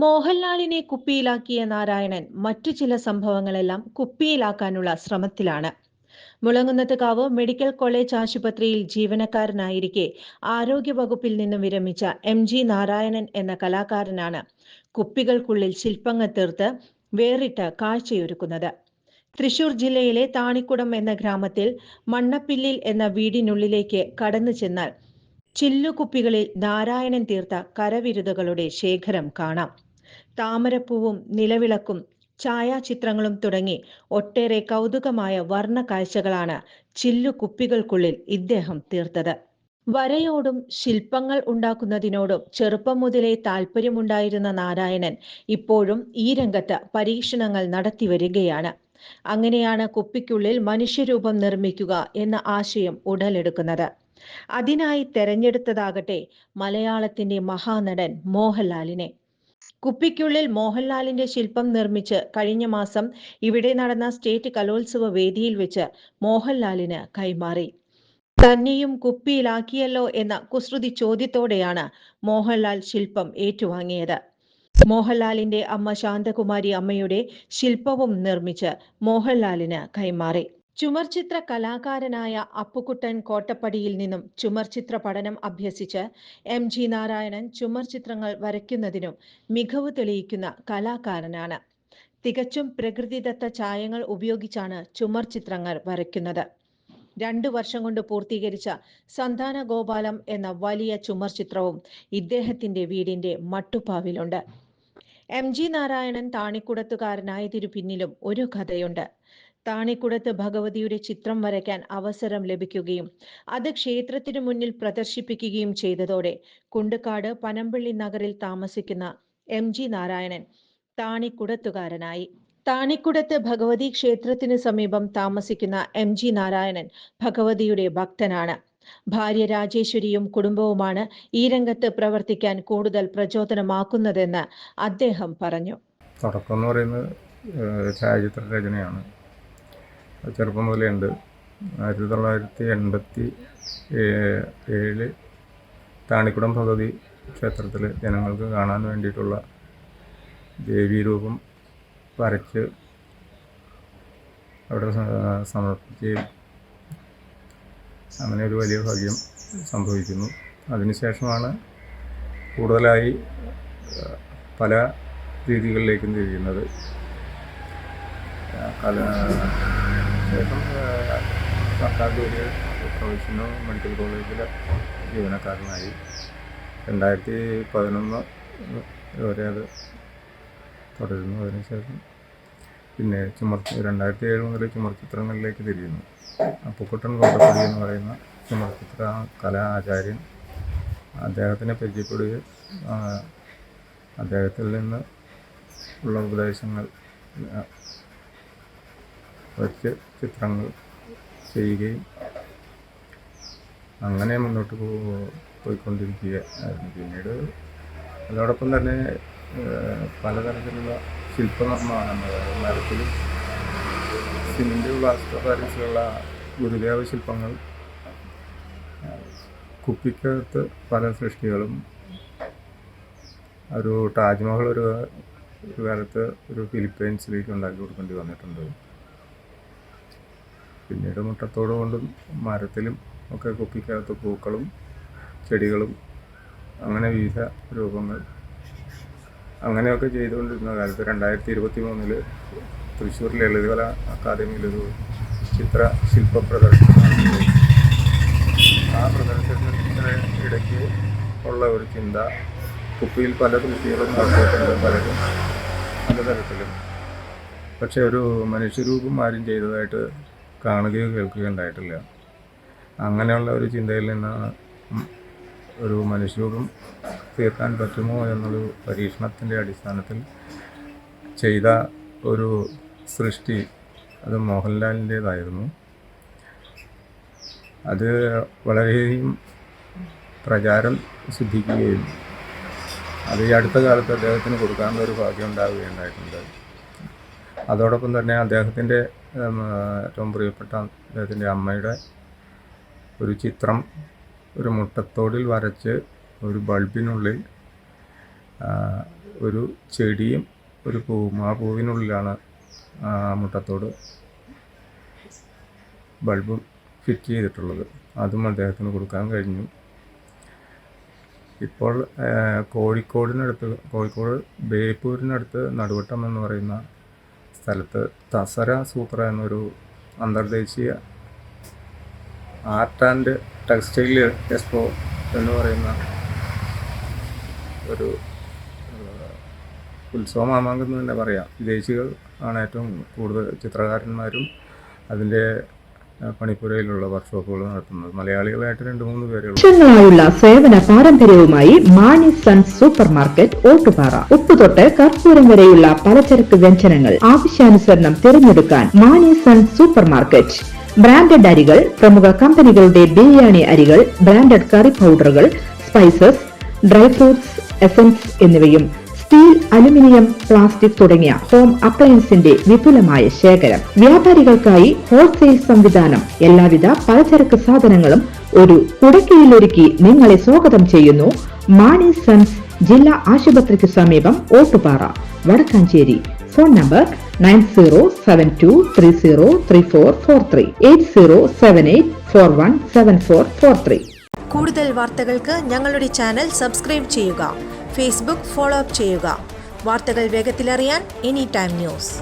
മോഹൻലാലിനെ കുപ്പിയിലാക്കിയ നാരായണൻ മറ്റു ചില സംഭവങ്ങളെല്ലാം കുപ്പിയിലാക്കാനുള്ള ശ്രമത്തിലാണ്. മുളങ്ങുന്നത്ത്കാവ് മെഡിക്കൽ കോളേജ് ആശുപത്രിയിൽ ജീവനക്കാരനായിരിക്കെ ആരോഗ്യവകുപ്പിൽ നിന്നും വിരമിച്ച MG നാരായണൻ എന്ന കലാകാരനാണ് കുപ്പികൾക്കുള്ളിൽ ശില്പങ്ങൾ തീർത്ത് വേറിട്ട കാഴ്ചയൊരുക്കുന്നത്. തൃശൂർ ജില്ലയിലെ താണിക്കുടം എന്ന ഗ്രാമത്തിൽ മണ്ണപ്പില്ലിൽ എന്ന വീടിനുള്ളിലേക്ക് കടന്നു ചെന്നാൽ ചില്ലുകുപ്പികളിൽ നാരായണൻ തീർത്ത കരവിരുതുകളുടെ ശേഖരം കാണാം. താമരപ്പൂവും നിലവിളക്കും ഛായാചിത്രങ്ങളും തുടങ്ങി ഒട്ടേറെ കൗതുകമായ വർണ്ണ കാഴ്ചകളാണ് ചില്ലുകുപ്പികൾക്കുള്ളിൽ ഇദ്ദേഹം തീർത്തത്. വരയോടും ശില്പങ്ങൾ ഉണ്ടാക്കുന്നതിനോടും ചെറുപ്പം മുതലേ താല്പര്യമുണ്ടായിരുന്ന നാരായണൻ ഇപ്പോഴും ഈ രംഗത്ത് പരീക്ഷണങ്ങൾ നടത്തിവരികയാണ്. അങ്ങനെയാണ് കുപ്പിക്കുള്ളിൽ മനുഷ്യരൂപം നിർമ്മിക്കുക എന്ന ആശയം ഉടലെടുക്കുന്നത്. അതിനായി തെരഞ്ഞെടുത്തതാകട്ടെ മലയാളത്തിന്റെ മഹാനടൻ മോഹൻലാലിനെ. കുപ്പിക്കുള്ളിൽ മോഹൻലാലിന്റെ ശില്പം നിർമ്മിച്ച് കഴിഞ്ഞ മാസം ഇവിടെ നടന്ന സ്റ്റേറ്റ് കലോത്സവ വേദിയിൽ വെച്ച് മോഹൻലാലിന് കൈമാറി. തന്നെയും കുപ്പിയിലാക്കിയല്ലോ എന്ന കുസൃതി ചോദ്യത്തോടെയാണ് മോഹൻലാൽ ശില്പം ഏറ്റുവാങ്ങിയത്. മോഹൻലാലിന്റെ അമ്മ ശാന്തകുമാരി അമ്മയുടെ ശില്പവും നിർമ്മിച്ച് മോഹൻലാലിന് കൈമാറി. ചുമർചിത്ര കലാകാരനായ അപ്പുക്കുട്ടൻ കോട്ടപ്പടിയിൽ നിന്നും ചുമർചിത്ര പഠനം അഭ്യസിച്ച് MG നാരായണൻ ചുമർചിത്രങ്ങൾ വരയ്ക്കുന്നതിനും മികവ് തെളിയിക്കുന്ന കലാകാരനാണ്. തികച്ചും പ്രകൃതിദത്ത ഛായങ്ങൾ ഉപയോഗിച്ചാണ് ചുമർചിത്രങ്ങൾ വരയ്ക്കുന്നത്. 2 വർഷം കൊണ്ട് പൂർത്തീകരിച്ച സന്താന ഗോപാലം എന്ന വലിയ ചുമർചിത്രവും ഇദ്ദേഹത്തിന്റെ വീടിന്റെ മട്ടുപ്പാവിലുണ്ട്. MG നാരായണൻ താണിക്കുടത്തുകാരനായതിനു പിന്നിലും ഒരു കഥയുണ്ട്. താണിക്കുടത്ത് ഭഗവതിയുടെ ചിത്രം വരയ്ക്കാൻ അവസരം ലഭിക്കുകയും അത് ക്ഷേത്രത്തിനു മുന്നിൽ പ്രദർശിപ്പിക്കുകയും ചെയ്തതോടെ കുണ്ടുകാട് പനമ്പള്ളി നഗറിൽ താമസിക്കുന്ന MG നാരായണൻ താണിക്കുടത്തുകാരനായി. താണിക്കുടത്ത് ഭഗവതി ക്ഷേത്രത്തിന് സമീപം താമസിക്കുന്ന MG നാരായണൻ ഭഗവതിയുടെ ഭക്തനാണ്. ഭാര്യ രാജേശ്വരിയും കുടുംബവുമാണ് ഈ രംഗത്ത് പ്രവർത്തിക്കാൻ കൂടുതൽ പ്രചോദനമാക്കുന്നതെന്ന് അദ്ദേഹം പറഞ്ഞു. തുടക്കം എന്ന് പറയുന്നത് ഛായാചിത്ര രചനയാണ്. ചെറുപ്പം മുതലേ ഉണ്ട്. 1987 താണിക്കുടം ഭഗവതി ക്ഷേത്രത്തിൽ ജനങ്ങൾക്ക് കാണാൻ വേണ്ടിയിട്ടുള്ള ദേവീരൂപം വരച്ച് അവിടെ സമർപ്പിക്കുകയും അങ്ങനെ ഒരു വലിയ ഭാഗ്യം സംഭവിക്കുന്നു. അതിനുശേഷമാണ് കൂടുതലായി പല രീതികളിലേക്കും തിരിയുന്നത്. ശേഷം സർക്കാർ ജോലി പ്രൊഫഷണൽ മെഡിക്കൽ കോളേജിലെ ജീവനക്കാരനായി 2011 വരെ അത് തുടരുന്നു. അതിനുശേഷം പിന്നെ 2007 മുതൽ ചുമർചിത്രങ്ങളിലേക്ക് തിരിയുന്നു. അപ്പുക്കുട്ടൻ കോട്ടപ്പടി എന്ന് പറയുന്ന ചുമർചിത്ര കലാ ആചാര്യൻ അദ്ദേഹത്തിനെ പരിചയപ്പെടുകയും അദ്ദേഹത്തിൽ നിന്ന് ഉള്ള ഉപദേശങ്ങൾ വച്ച് ചിത്രങ്ങൾ ചെയ്യുകയും അങ്ങനെ മുന്നോട്ട് പോയിക്കൊണ്ടിരിക്കുകയായിരുന്നു. പിന്നീട് അതോടൊപ്പം തന്നെ പലതരത്തിലുള്ള ശില്പനിർമ്മാണം, മരത്തിലും സിമൻറ്റ് പ്ലാസ്റ്റർ പാരീസിലുള്ള ഗുരുദേവ ശില്പങ്ങൾ, കുപ്പിക്കകത്ത് പല സൃഷ്ടികളും, ഒരു താജ്മഹൽ ഒരു കാലത്ത് ഒരു ഫിലിപ്പൈൻസിലേക്ക് ഉണ്ടാക്കി കൊടുക്കേണ്ടി വന്നിട്ടുണ്ട്. പിന്നീട് മുട്ടത്തോട് കൊണ്ടും മരത്തിലും ഒക്കെ കുപ്പിക്കകത്ത് പൂക്കളും ചെടികളും അങ്ങനെ വിവിധ രൂപങ്ങൾ അങ്ങനെയൊക്കെ ചെയ്തുകൊണ്ടിരുന്ന കാലത്ത് 2023 തൃശ്ശൂർ ലളിതകലാ അക്കാദമിയിലൊരു ശില്പ പ്രദർശനം. ആ പ്രദർശനത്തിന് ഇടയ്ക്ക് ഉള്ള ഒരു ചിന്ത, കുപ്പിയിൽ പല കൃഷികളും നടത്തിയിട്ടുണ്ട്, പലരും പലതരത്തിലും. പക്ഷെ ഒരു മനുഷ്യരൂപം ആരും ചെയ്തതായിട്ട് കാണുകയോ കേൾക്കുകയോ ഉണ്ടായിട്ടില്ല. അങ്ങനെയുള്ള ഒരു ചിന്തയിൽ നിന്ന് ഒരു മനുഷ്യരൂപം തീർക്കാൻ പറ്റുമോ എന്നൊരു പരീക്ഷണത്തിൻ്റെ അടിസ്ഥാനത്തിൽ ചെയ്ത ഒരു സൃഷ്ടി അത് മോഹൻലാലിൻ്റേതായിരുന്നു. അത് വളരെയധികം പ്രചാരം സിദ്ധിക്കുകയും അത് ഈ അടുത്ത കാലത്ത് അദ്ദേഹത്തിന് കൊടുക്കാനുള്ള ഒരു ഭാഗ്യം ഉണ്ടാവുകയുണ്ടായിട്ടുണ്ട്. അതോടൊപ്പം തന്നെ അദ്ദേഹത്തിൻ്റെ ഏറ്റവും പ്രിയപ്പെട്ട അദ്ദേഹത്തിൻ്റെ അമ്മയുടെ ഒരു ചിത്രം ഒരു മുട്ടത്തോടിൽ വരച്ച് ഒരു ബൾബിനുള്ളിൽ ഒരു ചെടിയും ഒരു പൂവും, ആ പൂവിനുള്ളിലാണ് മുട്ടത്തോട് ബൾബ് ഫിറ്റ് ചെയ്തിട്ടുള്ളത്. അതും അദ്ദേഹത്തിന് കൊടുക്കാൻ കഴിഞ്ഞു. ഇപ്പോൾ കോഴിക്കോട് ബേപ്പൂരിനടുത്ത് നടുവട്ടം എന്ന് പറയുന്ന സ്ഥലത്ത് തസര സൂത്ര എന്നൊരു അന്തർദേശീയ ആർട്ട് ആൻഡ് ടെക്സ്റ്റൈൽ എക്സ്പോ എന്ന് പറയുന്ന ഒരു ഉത്സവമാമാങ്കം തന്നെ പറയാം. വിദേശികൾ ആണ് ഏറ്റവും കൂടുതൽ ചിത്രകാരന്മാരും അതിൻ്റെ പണിപ്പുരയിലുള്ള വർക്ക്ഷോപ്പുകൾ നടത്തുന്നത്. മലയാളികളായിട്ട് 2-3 പേരുള്ളൂ. വർഷങ്ങളായുള്ള സേവന പാരമ്പര്യവുമായി Mani sons supermarket Ottupara. ഉപ്പ് തൊട്ട് കർപ്പൂരം വരെയുള്ള പലചരക്ക് വ്യഞ്ജനങ്ങൾ ആവശ്യാനുസരണം തിരഞ്ഞെടുക്കാൻ Mani sons supermarket. Branded അരികൾ, പ്രമുഖ കമ്പനികളുടെ ബിരിയാണി അരികൾ, ബ്രാൻഡഡ് കറി പൗഡറുകൾ, സ്പൈസസ്, ഡ്രൈ ഫ്രൂട്ട്സ്, എസൻസ് എന്നിവയും സ്റ്റീൽ, അലുമിനിയം, പ്ലാസ്റ്റിക് തുടങ്ങിയ ഹോം അപ്ലയൻസിന്റെ വിപുലമായ ശേഖരം. വ്യാപാരികൾക്കായി ഹോൾസെയിൽ സംവിധാനം. എല്ലാവിധ പലചരക്ക് സാധനങ്ങളും ഒരു കുടക്കീഴിലൊരുക്കി നിങ്ങളെ സ്വാഗതം ചെയ്യുന്നു മാണി സൺസ് ജില്ലാ ആശുപത്രിക്ക് സമീപം ഓട്ടുപാറ, വടക്കാഞ്ചേരി. Phone number 9072303443 8078417443. കൂടുതൽ വാർത്തകൾക്ക് ഞങ്ങളുടെ ചാനൽ സബ്സ്ക്രൈബ് ചെയ്യുക. ഫേസ്ബുക്ക് ഫോളോ അപ്പ് ചെയ്യുക. വാർത്തകൾ വേഗത്തിലറിയാൻ എനി ടൈം ന്യൂസ്.